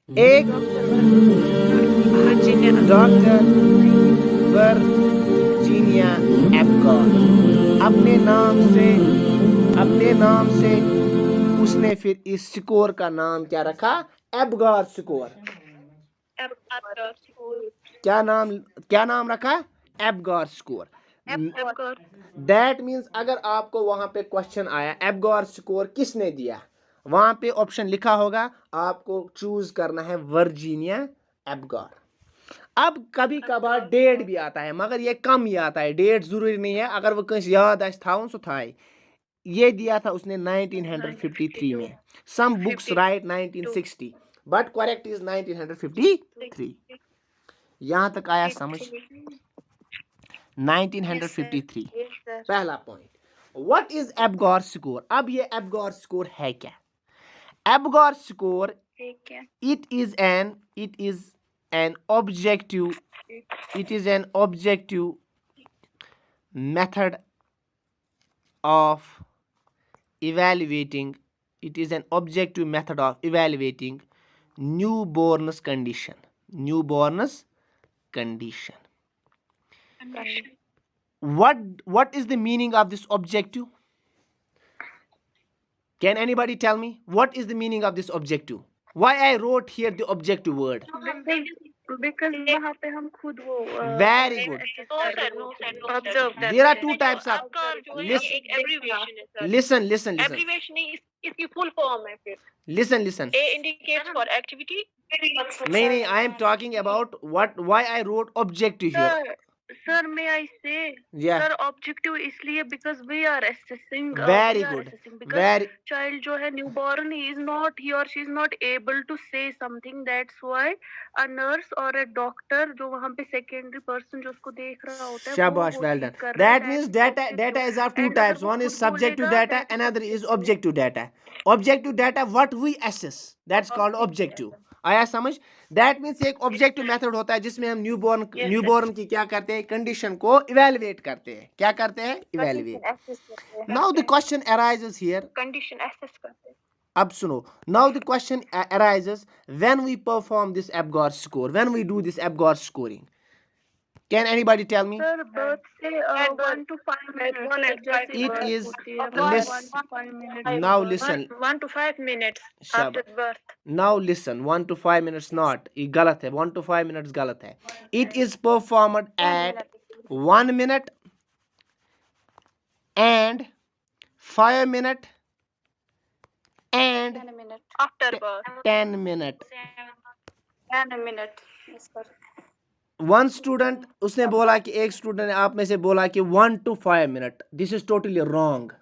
एक doctor Virginia एबगॉर अपने नाम से उसने फिर इस स्कोर का नाम क्या रखा? एबगॉर स्कोर। क्या नाम रखा? एबगॉर स्कोर। दैट मीन्स अगर आपको वहां पे क्वेश्चन आया एबगॉर स्कोर किसने दिया, वहां पे ऑप्शन लिखा होगा, आपको चूज करना है वर्जीनिया एबगॉर। अब कभी कभार डेट भी आता है, मगर ये कम ही आता है, डेट जरूरी नहीं है, अगर वो कहीं याद आए थाउन सो थाए। ये दिया था उसने 1953 में। Some books write 1960 but correct is 1953। यहां तक आया समझ? 1953 पहला point. What is Apgar score? अब ये एबगॉर स्कोर है क्या? Apgar score it is an objective method of evaluating newborn's condition. What is the meaning of this objective? Can anybody tell me what is the meaning of this objective? Why I wrote here the objective word? Because वहाँ पे हम खुद वो Very good. observe There are two types of आपका जो है listen एक abbreviation है सर। listen एब्रीविएशन नहीं, इसकी फुल फॉर्म है फिर। listen A indicates for activity। नहीं I am talking about why I wrote objective here. Sir, may I say? Yeah. Sir, objective इसलिए because we are assessing. Very good. Because child जो है newborn, he or she is not able to say something. That's why a nurse or a doctor जो वहाँ पे secondary person जो उसको देख रहा होता है, शाबाश, well done. That means data is of two types. One is subjective data, another is objective data. Objective data what we assess, that's called objective. आया समझ? That means एक objective method होता है जिसमें हम न्यूबॉर्न की क्या करते हैं, कंडीशन को इवेलुएट करते हैं। क्या करते हैं? Evaluate. Now the question arises here, condition assess करते हैं। अब सुनो, now the question arises when we perform this APGAR score, when we do this APGAR scoring. Can anybody tell me? Sir, birth से 1 to 5 minutes. It is now listen. 1 to 5 minutes after birth. Now listen, 1 to 5 minutes not, ये गलत है, 1 to 5 minutes गलत है। It is performed at 1 minute and 5 minute and 10 minutes after birth। 10 minute। 10 minutes। Yes, sir. One student, उसने बोला कि एक student ने आप में से बोला कि 1 to 5 minute. This is totally wrong.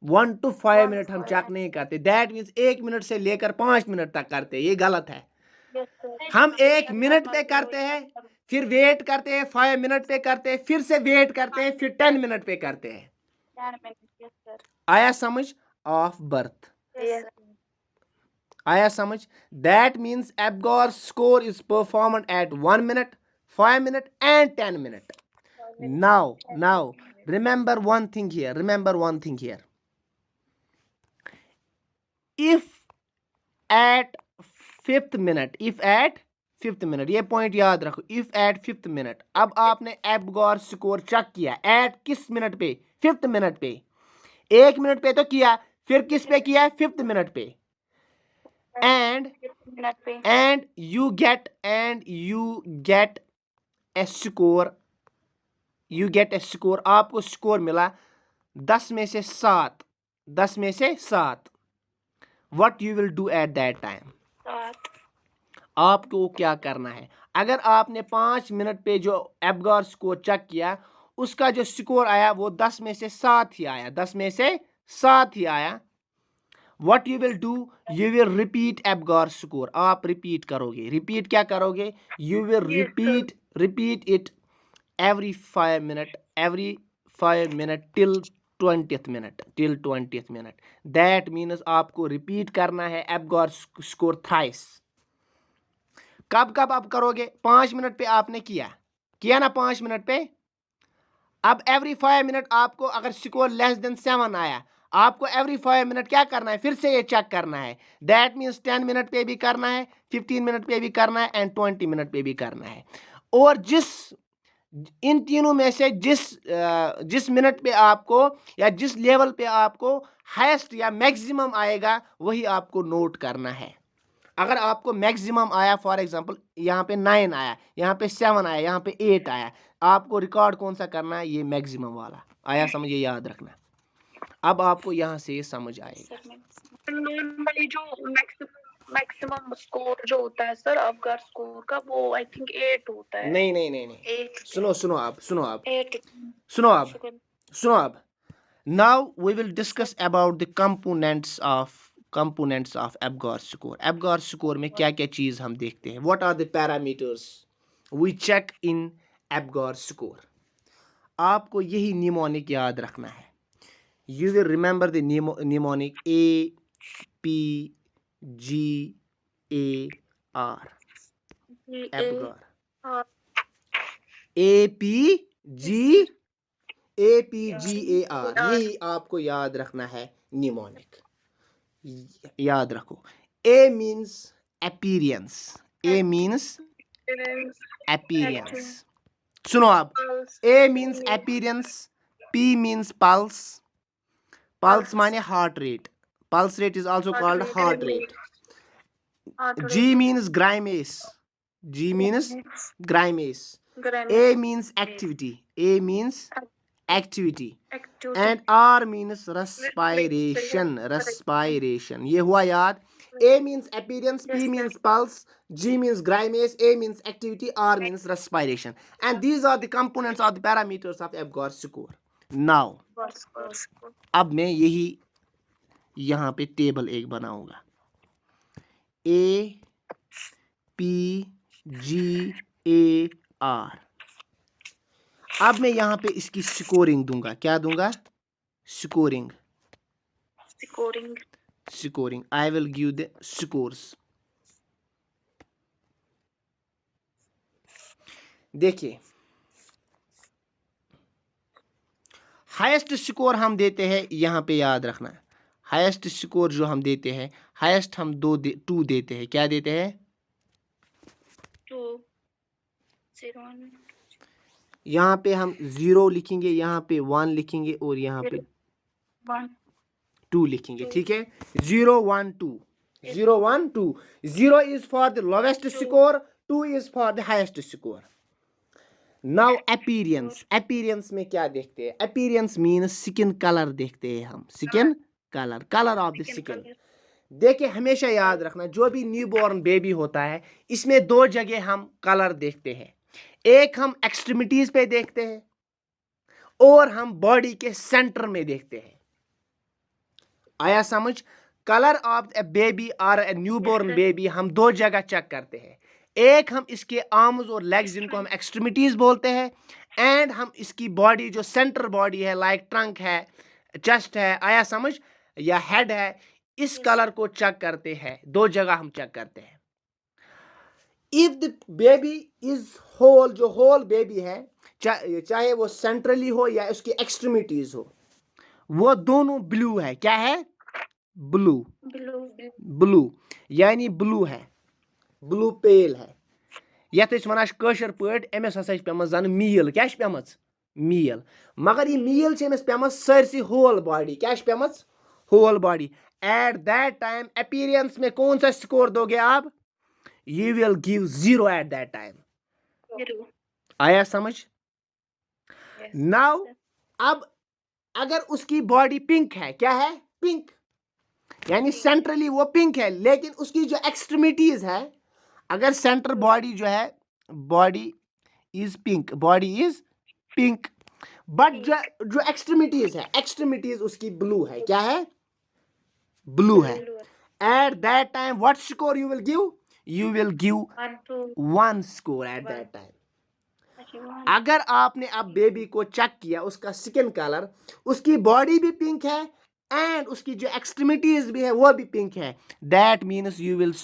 1 to 5 minute हम चेक नहीं करते। दैट मीन्स 1 मिनट से लेकर 5 मिनट तक करते हैं, ये गलत है। हम 1 मिनट पे करते हैं, फिर वेट करते हैं, 5 मिनट पे करते हैं, फिर से वेट करते हैं, फिर 10 मिनट पे करते हैं। आया समझ? ऑफ बर्थ आया समझ? That means Apgar score is performed at 1 minute, 5 minutes and 10 minutes. Now remember one thing here. If at 5th minute, ये पॉइंट याद रखो, if at 5th minute, अब आपने एबगॉर स्कोर चेक किया एट किस मिनट पे? 5th मिनट पे। 1 minute पे तो किया, फिर किस पे किया? 5th मिनट पे। and you get a score, आपको स्कोर मिला 10 में से 7। what you will do at that time? आपको क्या करना है? अगर आपने 5 मिनट पे जो एबगॉर स्कोर चेक किया, उसका जो स्कोर आया वो 10 में से 7 ही आया। What you will do? You will repeat APGAR score. आप रिपीट करोगे। रिपीट क्या करोगे? You will repeat it every 5 minutes till 20th minute. That means आपको रिपीट करना है APGAR score thrice. कब आप करोगे? 5 मिनट पे आपने किया ना 5 मिनट पे। अब every 5 minutes आपको अगर स्कोर लेस देन 7 आया, आपको एवरी 5 मिनट क्या करना है, फिर से ये चेक करना है। दैट मीन्स 10 मिनट पे भी करना है, 15 मिनट पे भी करना है एंड 20 मिनट पे भी करना है। और इन तीनों में से जिस मिनट पे आपको या जिस लेवल पे आपको हाईएस्ट या मैक्सिमम आएगा वही आपको नोट करना है। अगर आपको मैक्सिमम आया, फॉर एग्जांपल यहाँ पे 9 आया, यहाँ पे 7 आया, यहाँ पे 8 आया, आपको रिकॉर्ड कौन सा करना है, ये मैक्सिमम वाला आया, समझ, ये याद रखना। अब आपको यहाँ से समझ आएगा। नॉर्मली जो मैक्सिमम स्कोर जो होता है सर अबगार स्कोर का, वो आई थिंक 8 होता है। नहीं नहीं नहीं नहीं, 8 सुनो आप 8 सुनो आप। Now we will discuss about the components of Apgar score. Apgar score में क्या क्या चीज हम देखते हैं, what are the parameters we check in Apgar score. आपको यही निमोनिक याद रखना है। You will remember the mnemonic APGAR. APGAR. APGAR. यही आपको याद रखना है निमोनिक। याद रखो। A means appearance. A means appearance. सुनो आप। A means appearance. P means pulse. Pulse माने heart rate. Pulse rate is also called heart rate. G means grimace. G means grimace. A means activity. A means activity. And R means respiration. Respiration. ये हुआ याद। A means appearance. P means pulse. G means grimace. A means activity. R means respiration. And these are the components of the parameters of APGAR score. Now, अब मैं यही यहाँ पे table एक बनाऊंगा। APGAR। अब मैं यहाँ पे इसकी स्कोरिंग दूंगा। क्या दूंगा? Scoring. I will give the scores. देखिए, हाईएस्ट स्कोर हम देते हैं, यहाँ पे याद रखना है। हाईएस्ट स्कोर जो हम देते हैं, हाईएस्ट हम 2 देते हैं। क्या देते हैं? 2 0 यहाँ पे हम 0 लिखेंगे, यहाँ पे 1 लिखेंगे और यहाँ पे 2 लिखेंगे। ठीक है, 0 1 2 0 1 2। 0 is for the lowest score, 2 is for the highest score. Now appearance. Appearance में क्या देखते हैं? अपीयरेंस मीन्स स्किन कलर देखते हैं हम। Skin colour of the skin. देखिए, हमेशा याद रखना, जो भी न्यूबॉर्न बेबी होता है इसमें 2 जगह हम कलर देखते हैं। एक हम एक्सट्रीमिटीज पे देखते हैं और हम बॉडी के सेंटर में देखते हैं। आया समझ? कलर ऑफ ए बेबी और ए न्यूबॉर्न बेबी हम 2 जगह चेक करते हैं। एक हम इसके आर्म्स और लेग्स, जिनको हम एक्सट्रीमिटीज बोलते हैं, एंड हम इसकी बॉडी जो सेंटर बॉडी है, लाइक ट्रंक है, चेस्ट है, आया समझ, या हेड है, इस कलर को चेक करते हैं। 2 जगह हम चेक करते हैं। If the baby is whole, जो होल बेबी है, चाहे वो सेंट्रली हो या उसकी एक्सट्रीमिटीज हो, वो दोनों ब्लू है। क्या है? ब्लू यानी ब्लू है, ब्लू पेल है। यथ वन कशर पट अमिस हसा पे जन मील। क्या पेमच? मील। मगर ये मील पेमच सरसी होल बॉडी। क्या पेमच? Whole body. At that time appearance में कौन सा स्कोर दोगे आप? You will give 0 at that time. आया समझ? नाउ अब अगर उसकी बॉडी पिंक है, क्या है? पिंक, यानी सेंट्रली वो पिंक है, लेकिन उसकी जो एक्सट्रीमिटीज है, अगर सेंटर बॉडी जो है, बॉडी इज पिंक, बट जो एक्सट्रीमिटीज है, एक्सट्रीमिटीज उसकी ब्लू है। क्या है? ब्लू है। Eight that time what score you will give? You will give 1 score eight that time. अगर आपने अब बेबी को चेक किया, उसका स्किन कलर, उसकी बॉडी भी पिंक है एंड उसकी जो एक्सट्रीमिटीज भी है वो भी पिंक है, that means you will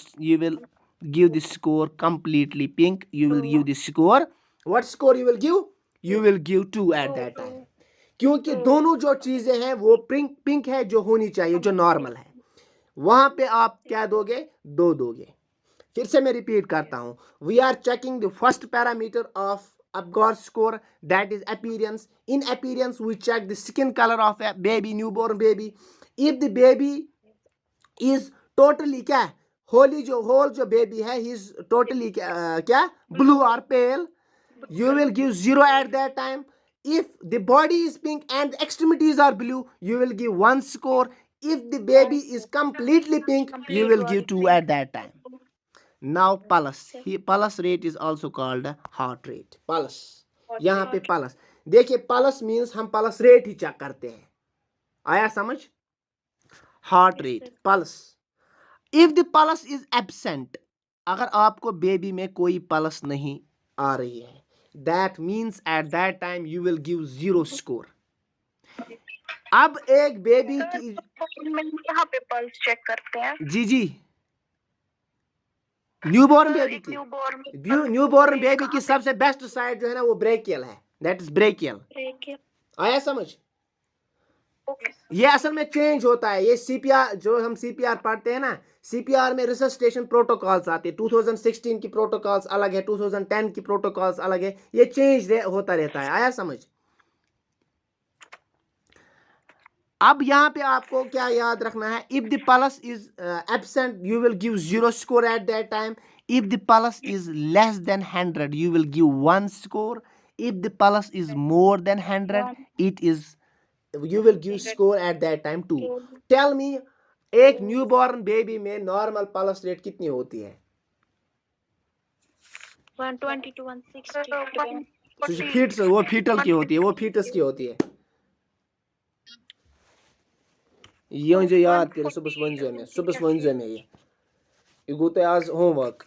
give the score completely pink. You will give the score. What score you will give? You will give 2 at that time. क्योंकि दोनों जो चीजें हैं वो पिंक पिंक है जो होनी चाहिए, जो नॉर्मल है, वहां पे आप क्या दोगे, 2 दोगे। फिर से मैं रिपीट करता हूं, we are checking the first parameter of APGAR score, that is appearance. In appearance we check the skin color of a baby, newborn baby. If the baby is totally क्या होली जो baby है, he is totally क्या blue or pale, you will give 0 at that time. If the body is pink and the extremities are blue, you will give 1 score. If the baby is completely pink, you will give 2 at that time. Now pulse, pulse rate is also called heart rate. Pulse, यहाँ पे pulse देखिए, pulse means हम pulse rate ही check करते हैं, आया समझ? heart rate, pulse. If the pulse is absent, अगर आपको बेबी में कोई पल्स नहीं आ रही है, that means at that time you will give 0 score. अब एक बेबी की यहाँ पे पल्स चेक करते हैं। जी न्यूबॉर्न बेबी की सबसे बेस्ट साइड जो है ना वो ब्रेकियल है, दैट इज ब्रेकियल। आया समझ? ये असल में चेंज होता है, ये सीपीआर जो हम सीपीआर पढ़ते हैं ना, सीपीआर में रिससिटेशन प्रोटोकॉल्स आते हैं, 2016 की प्रोटोकॉल्स अलग है, 2010 की प्रोटोकॉल्स अलग है, ये चेंज होता रहता है। आया समझ? अब यहाँ पे आपको क्या याद रखना है, if the pulse is absent you will give 0 score eight that time. If the pulse is less than 100 you will give 1 score. If the pulse is more than 100 you will give score at that time 2. Tell me, एक newborn baby में normal pulse rate कितनी होती है? 120 to 160. Feet वो fetal की होती है, वो फीटस की होती है। ये जो याद करे सुबह वन में ये गो तो आज होमवर्क।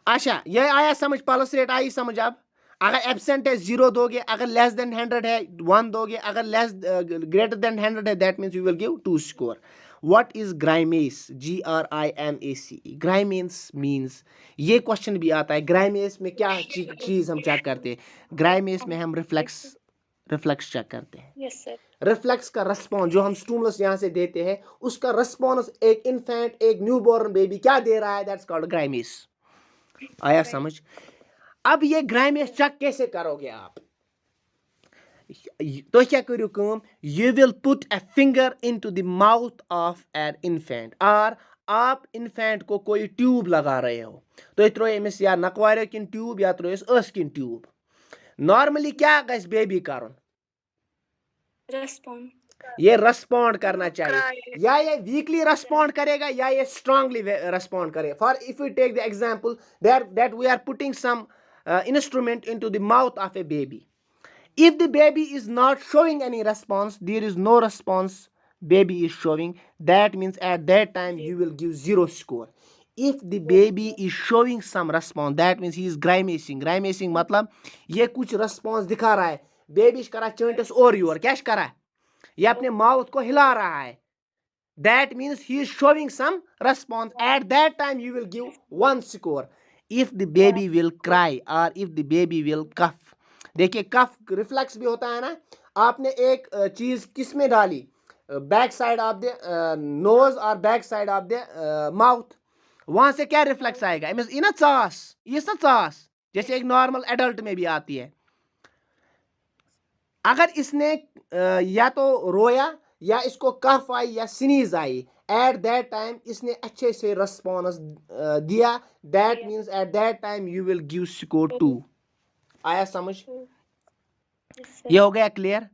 अच्छा ये आया समझ, पल्स रेट आई समझ। अब अगर एब्सेंट है 0 दोगे, अगर लेस देन 100 है 1 दोगे, अगर लेस ग्रेटर देन 100 है that means you will give 2 score. What is grimace? GRIMACE। Grimace means, ये क्वेश्चन भी आता है, ग्राइमेस में क्या चीज हम चेक करते हैं? ग्राइमेस में हम रिफ्लेक्स चेक करते हैं। Yes, sir. रिफ्लेक्स का रिस्पॉन्स जो हम स्टिमुलस यहाँ से देते हैं, उसका रिस्पॉन्स एक इन्फेंट, एक न्यूबॉर्न बेबी क्या दे रहा है, दैट्स कॉल्ड ग्राइमेस। आया समझ? अब ये ग्राइमेस चेक कैसे करोगे आप? तो क्या करो काम, you will put a finger into the mouth of an infant, और आप इन्फेंट को कोई ट्यूब लगा रहे हो, तो त्रो अमिस या नकवार किन ट्यूब या त्रो अस किन ट्यूब। नॉर्मली क्या गस बेबी करन, ये रेस्पॉन्ड करना चाहिए, या ये वीकली रेस्पॉन्ड करेगा या ये स्ट्रांगली रेस्पॉन्ड करेगा। For if you take the example that we are putting some instrument into the mouth of a baby. If the baby is not showing any response, there is no response baby is showing, that means at that time you will give 0 score. If the baby is showing some response, that means he is grimacing. Grimacing मतलब ये कुछ response दिखा रहा है, baby करा चंटस और your, क्या कर रहा है, ये अपने माउथ को हिला रहा है, that means he is showing some response. At that time you will give 1 score. If the baby will cry or if the baby will cough, देखिए कफ रिफ्लेक्स भी होता है ना, आपने एक चीज किस में डाली, back side of the nose और back side of the mouth, वहां से क्या रिफ्लेक्स आएगा, इन चास, ये चास जैसे एक नॉर्मल एडल्ट में भी आती है। अगर इसने या तो रोया या इसको कफ आई या sneeze I, eight that time इसने अच्छे से रिस्पॉन्स दिया, that means eight that time you will give score 2। आया समझ? ये हो गया क्लियर?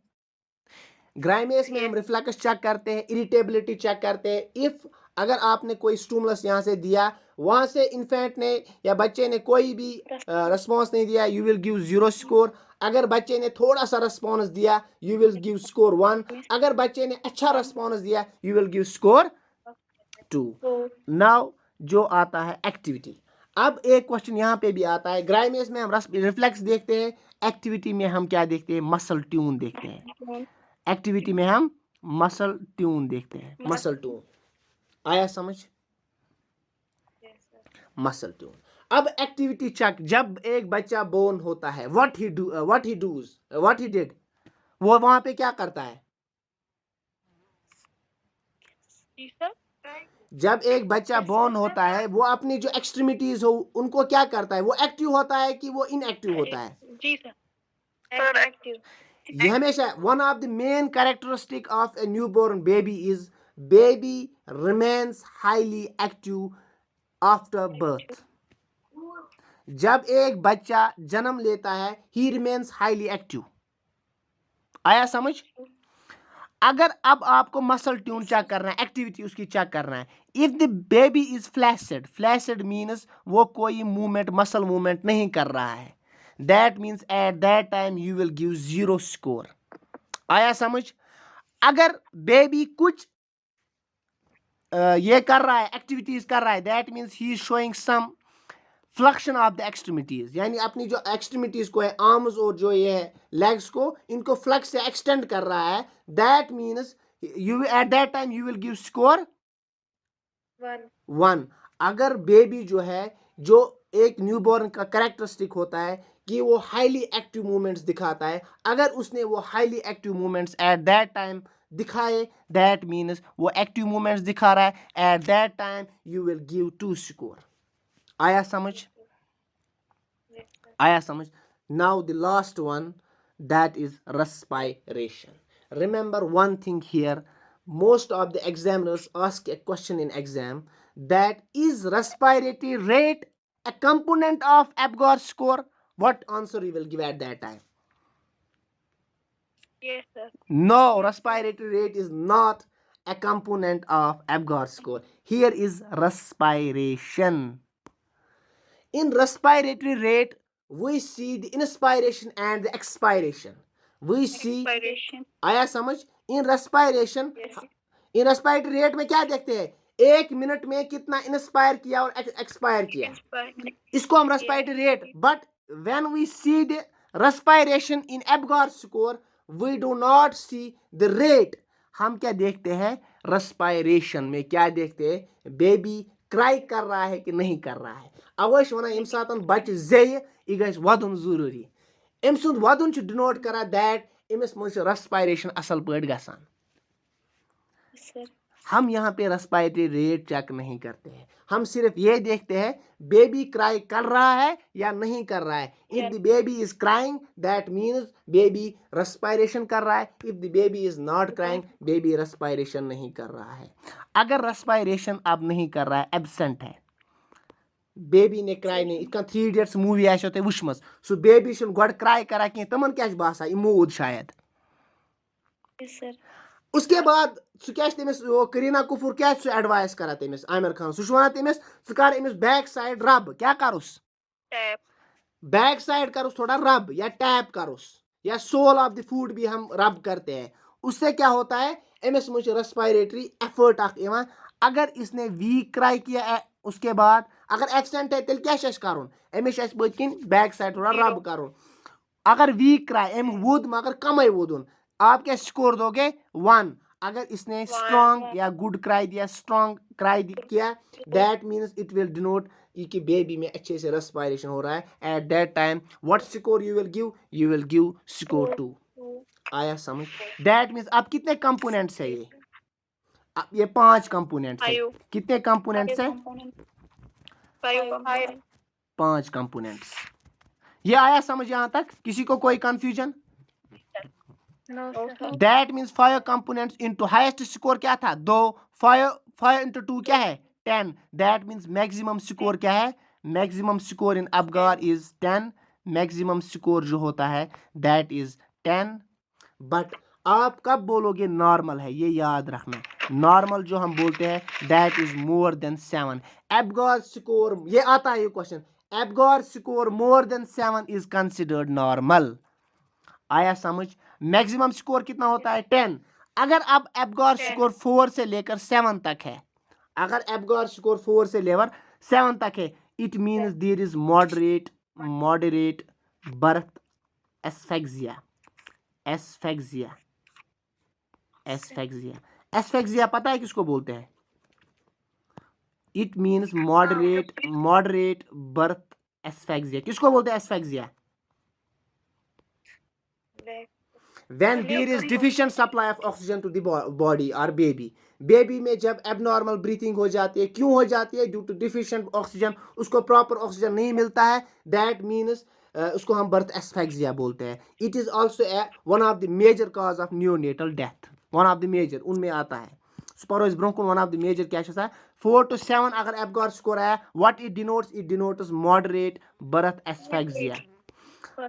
ग्राइमेस में हम रिफ्लेक्स चेक करते हैं, इरिटेबिलिटी चेक करते हैं। इफ अगर आपने कोई स्टिमुलस यहाँ से दिया, वहां से इन्फेंट ने या बच्चे ने कोई भी रिस्पॉन्स नहीं दिया, यू विल गिव 0 स्कोर। अगर बच्चे ने थोड़ा सा रिस्पॉन्स दिया, यू विल गिव स्कोर 1। अगर बच्चे ने अच्छा रिस्पॉन्स दिया, you will give score 2। Now जो आता है एक्टिविटी, अब एक क्वेश्चन यहाँ पे भी आता है, ग्राइमेस में हम रिफ्लेक्स देखते हैं, एक्टिविटी में हम क्या देखते हैं, मसल ट्यून देखते हैं। एक्टिविटी में हम मसल ट्यून देखते हैं, मसल ट्यून। आया समझ? Muscle tune. अब एक्टिविटी चेक, जब एक बच्चा बोर्न होता है, व्हाट ही डिड, वो वहां पे क्या करता है? जी सर। जब एक बच्चा बोर्न होता है वो अपनी जो एक्सट्रीमिटीज हो उनको क्या करता है? वो एक्टिव होता है कि वो इनएक्टिव होता है? जी सर। Sir active. ये हमेशा one of the main characteristic of A newborn baby is baby remains highly active after birth. जब एक बच्चा जन्म लेता है ही रिमेन्स हाईली एक्टिव. आया समझ? अगर अब आपको मसल ट्यून चेक करना है, एक्टिविटी उसकी चेक करना है. If the baby is flaccid, flaccid means वो कोई मूवमेंट, मसल मूवमेंट नहीं कर रहा है, that means eight that time you will give 0 score. आया समझ? अगर बेबी कुछ ये कर रहा है, एक्टिविटीज कर रहा है, that means he is showing some flexion of the extremities, यानी अपनी जो एक्सट्रीमिटीज को है, आर्म्स और जो ये है लेग्स को, इनको फ्लक्स से एक्सटेंड कर रहा है, that means you eight that time you will give score 1. अगर बेबी जो है, जो एक न्यूबॉर्न का कैरेक्टरिस्टिक होता है कि वो हाईली एक्टिव मूवमेंट्स दिखाता है, अगर उसने वो highly active movements eight that time दिखाए, दैट मीन्स वो एक्टिव मूवमेंट्स दिखा रहा है, eight that time you will give 2 score. आया समझ? आया समझ? Now the last one, that is respiration. Remember one thing here, most of the examiners ask a question in exam, that is respiratory rate a component of APGAR score? What answer you will give at that time? Yes sir. No, respiratory rate is not a component of APGAR score. Here is respiration. In respiratory rate, we see the inspiration and the expiration. We see. Expiration. आया समझ? In respiration, Yes. in respiratory rate में क्या देखते हैं? 1 minute में कितना inspire किया और एक्सपायर किया, Expiration. इसको हम respiratory rate. But when we see the respiration in APGAR score, we do not see the rate. हम क्या देखते हैं? respiration में क्या देखते हैं? बेबी क्राई कर रहा है कि नहीं कर रहा है. अवश वन यम सात बच्चे जेय यह गस वदन जरूरी. अम सुंद वदन डिनोट करा दैट अमिस मज रेस्पिरेशन असल पट गसान. हम यहाँ पे रेस्पिरेटरी रेट चेक नहीं करते हैं, हम सिर्फ ये देखते हैं बेबी क्राई कर रहा है या नहीं कर रहा है. If the baby is crying, that means baby respiration कर रहा है. If the baby is not crying, baby respiration नहीं कर रहा है. अगर रेस्पिरेशन अब नहीं कर रहा है, एब्सेंट है, बेबी ने क्राई नहीं, इतना 3 Idiots मूवी आसो तुम वुचमस, सो बेबी गोड क्राई करा कह, तमन क्या बसान यह मोद शायद. उसके बाद सह क्या तमिस करीना कपूर क्या एडवाइस करा तमिस आमिर खान, सह वन तमिस कर अमिस बैक साइड रब, क्या करुस? Tap. बैक साइड करुस थोड़ा रब या टैप करुस, या सोल ऑफ द फूट भी हम रब करते हैं. उससे क्या होता है? अमिस मुझ रेस्पिरेटरी एफर्ट अख. अगर इसने वीक क्राई किया उसके बाद अगर एक्सीडेंट है तेल क्या कर अमिस बतकिन बैक साइड थोड़ा रब कर. अगर वीक क्राई एम वुद मगर कम वुदन, आप क्या स्कोर दोगे? 1. अगर इसने स्ट्रॉन्ग या गुड क्राई दिया, स्ट्रॉन्ग क्राई किया, that means it will denote कि बेबी में अच्छे से रेस्पिरेशन हो रहा है. Eight that time what score you will give? You will give score 2. आया समझ? दैट मीन्स अब कितने कंपोनेंट्स है ये? अब ये 5 कंपोनेंट्स है. कितने कंपोनेंट्स है? 5 कंपोनेंट्स. ये आया समझ यहाँ तक? किसी को कोई confusion? That means 5 components into highest score क्या था? 2. 5 इंटू 2 क्या है? 10. दैट मीन्स मैक्सिमम स्कोर क्या है? Maximum score in APGAR is 10. Maximum score जो होता है दैट इज 10. बट आप कब बोलोगे नॉर्मल है? ये याद रखना, नॉर्मल जो हम बोलते हैं that is more than 7. APGAR score, ये आता है ये question, APGAR score more than 7 is considered normal. आया समझ? मैक्सिमम स्कोर कितना होता है? 10. अगर अब APGAR स्कोर 4 से लेकर 7 तक है, अगर APGAR स्कोर 4 से लेकर 7 तक है, it means there is moderate birth asphyxia. Asphyxia पता है किसको बोलते हैं? It means moderate birth asphyxia. किसको बोलते हैं asphyxia? when there is deficient supply of oxygen to the body or baby में जब abnormal breathing हो जाती है, क्यों हो जाती है? due to deficient oxygen, उसको proper oxygen नहीं मिलता है, that means उसको हम birth asphyxia बोलते हैं. it is also one of the major cause of neonatal death, one of the major उनमें आता है. Sporois bronchum, one of the major क्या है? 4 to 7 अगर APGAR score आया, what it denotes moderate birth asphyxia.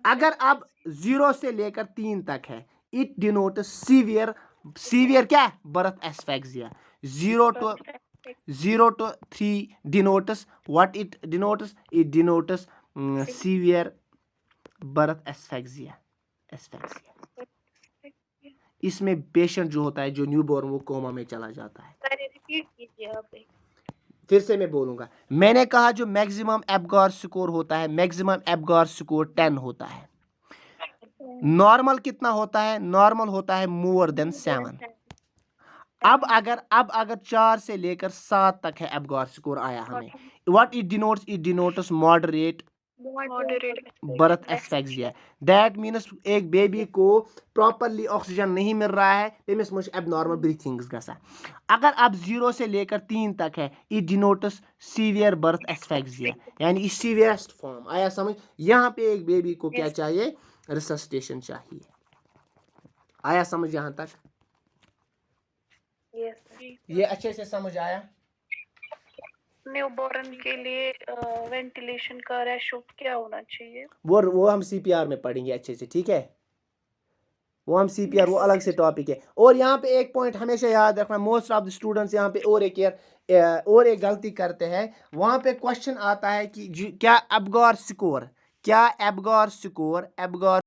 अगर अब 0 से लेकर 3 तक है, it denotes severe क्या? birth asphyxia. 0 to 3 denotes what it denotes? It denotes severe birth asphyxia. इसमें पेशेंट जो होता है, जो न्यूबॉर्न, वो कोमा में चला जाता है. रिपीट कीजिए आप. फिर से मैं बोलूंगा. मैंने कहा जो मैक्सिमम APGAR स्कोर होता है, मैक्सिमम APGAR स्कोर 10 होता है. नॉर्मल कितना होता है? नॉर्मल होता है मोर देन 7. अब अगर 4 से लेकर 7 तक है APGAR स्कोर आया हमें, what it denotes moderate birth asphyxia. That means एक बेबी को प्रॉपरली ऑक्सीजन नहीं मिल रहा है, तमिस मुझ एबनॉर्मल ब्रीथिंग्स गसा. अगर अब 0 से लेकर 3 तक है, it denotes severe birth asphyxia, यानी सीवियरेस्ट फॉर्म. आया समझ? यहाँ पे एक बेबी को क्या चाहिए? रिससिटेशन चाहिए. आया समझ यहाँ तक? ये अच्छे से समझ आया? न्यूबॉर्न के लिए वेंटिलेशन का रेशो क्या होना चाहिए? वो हम CPR में पढ़ेंगे अच्छे से, ठीक है? वो हम CPR, वो अलग से टॉपिक है. और यहाँ पे एक पॉइंट हमेशा याद रखना, मोस्ट ऑफ द स्टूडेंट्स यहाँ पे और एक गलती करते हैं. वहाँ पे क्वेश्चन आता है कि क्या APGAR स्कोर